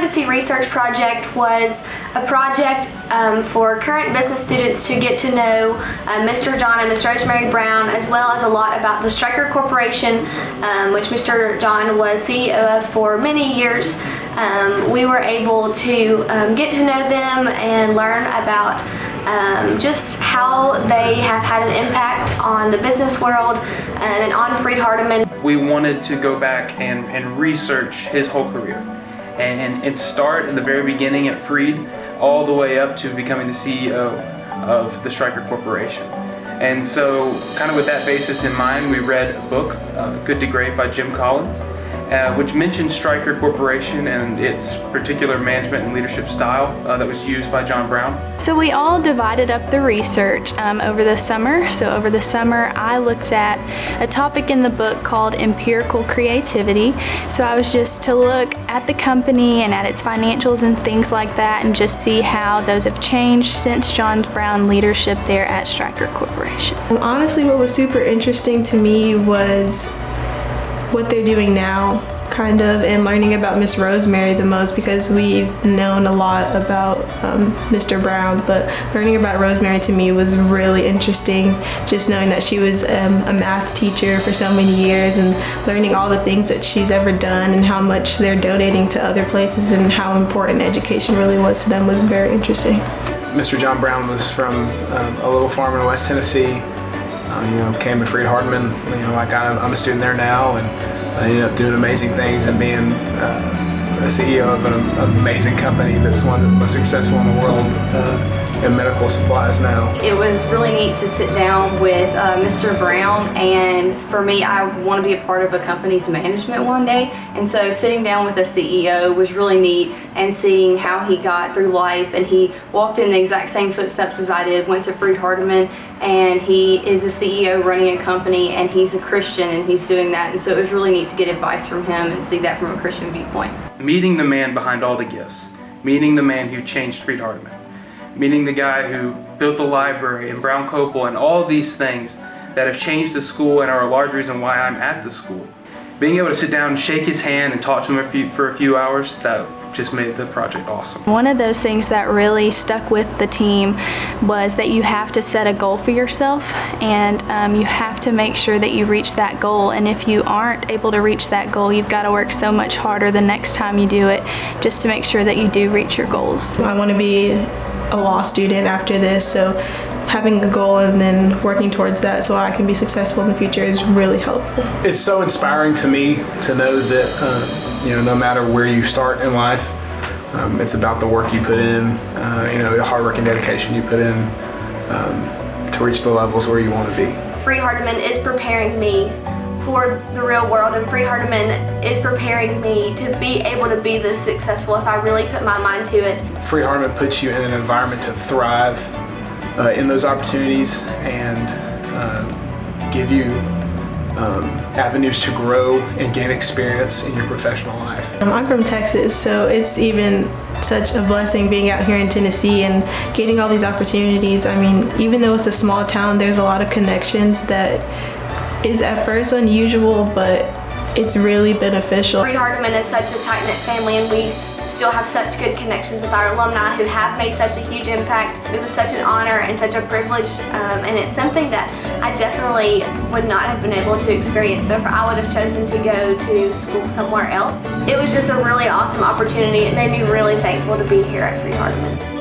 Tennessee Research Project was a project for current business students to get to know Mr. John and Miss Rosemary Brown, as well as a lot about the Stryker Corporation, which Mr. John was CEO of for many years. We were able to get to know them and learn about just how they have had an impact on the business world and on Freed-Hardeman. We wanted to go back and research his whole career and start in the very beginning at Freed all the way up to becoming the CEO of the Stryker Corporation. And so kind of with that basis in mind, we read a book, Good to Great by Jim Collins, which mentioned Stryker Corporation and its particular management and leadership style that was used by John Brown. So we all divided up the research over the summer. So over the summer I looked at a topic in the book called empirical creativity. So I was just to look at the company and at its financials and things like that and just see how those have changed since John Brown leadership there at Stryker Corporation. Honestly, what was super interesting to me was what they're doing now, kind of, and learning about Miss Rosemary the most, because we've known a lot about Mr. Brown, but learning about Rosemary to me was really interesting, just knowing that she was a math teacher for so many years and learning all the things that she's ever done and how much they're donating to other places and how important education really was to them was very interesting. Mr. John Brown was from a little farm in West Tennessee. Came to Freed-Hardeman, like I'm a student there now, and I ended up doing amazing things and being a CEO of an amazing company that's one of the most successful in the world in medical supplies now. It was really neat to sit down with Mr. Brown, and for me, I want to be a part of a company's management one day, and so sitting down with the CEO was really neat, and seeing how he got through life, and he walked in the exact same footsteps as I did, went to Freed-Hardeman, and he is a CEO running a company, and he's a Christian, and he's doing that, and so it was really neat to get advice from him and see that from a Christian viewpoint. Meeting the man behind all the gifts, meeting the man who changed Freed-Hardeman, meeting the guy who built the library and Brown Copel and all these things that have changed the school and are a large reason why I'm at the school. Being able to sit down and shake his hand and talk to him for a few hours, that just made the project awesome. One of those things that really stuck with the team was that you have to set a goal for yourself, and you have to make sure that you reach that goal, and if you aren't able to reach that goal, you've got to work so much harder the next time you do it just to make sure that you do reach your goals. I want to be a law student after this, so having a goal and then working towards that so I can be successful in the future is really helpful. It's so inspiring to me to know that no matter where you start in life, it's about the work you put in, the hard work and dedication you put in to reach the levels where you want to be. Freed-Hardeman is preparing me for the real world, and Freed-Hardeman is preparing me to be able to be this successful if I really put my mind to it. Freed-Hardeman puts you in an environment to thrive in those opportunities and give you avenues to grow and gain experience in your professional life. I'm from Texas, so it's even such a blessing being out here in Tennessee and getting all these opportunities. I mean, even though it's a small town, there's a lot of connections that is at first unusual, but it's really beneficial. Freed-Hardeman is such a tight-knit family, and we still have such good connections with our alumni who have made such a huge impact. It was such an honor and such a privilege, and it's something that I definitely would not have been able to experience if I would have chosen to go to school somewhere else. It was just a really awesome opportunity. It made me really thankful to be here at Freed-Hardeman.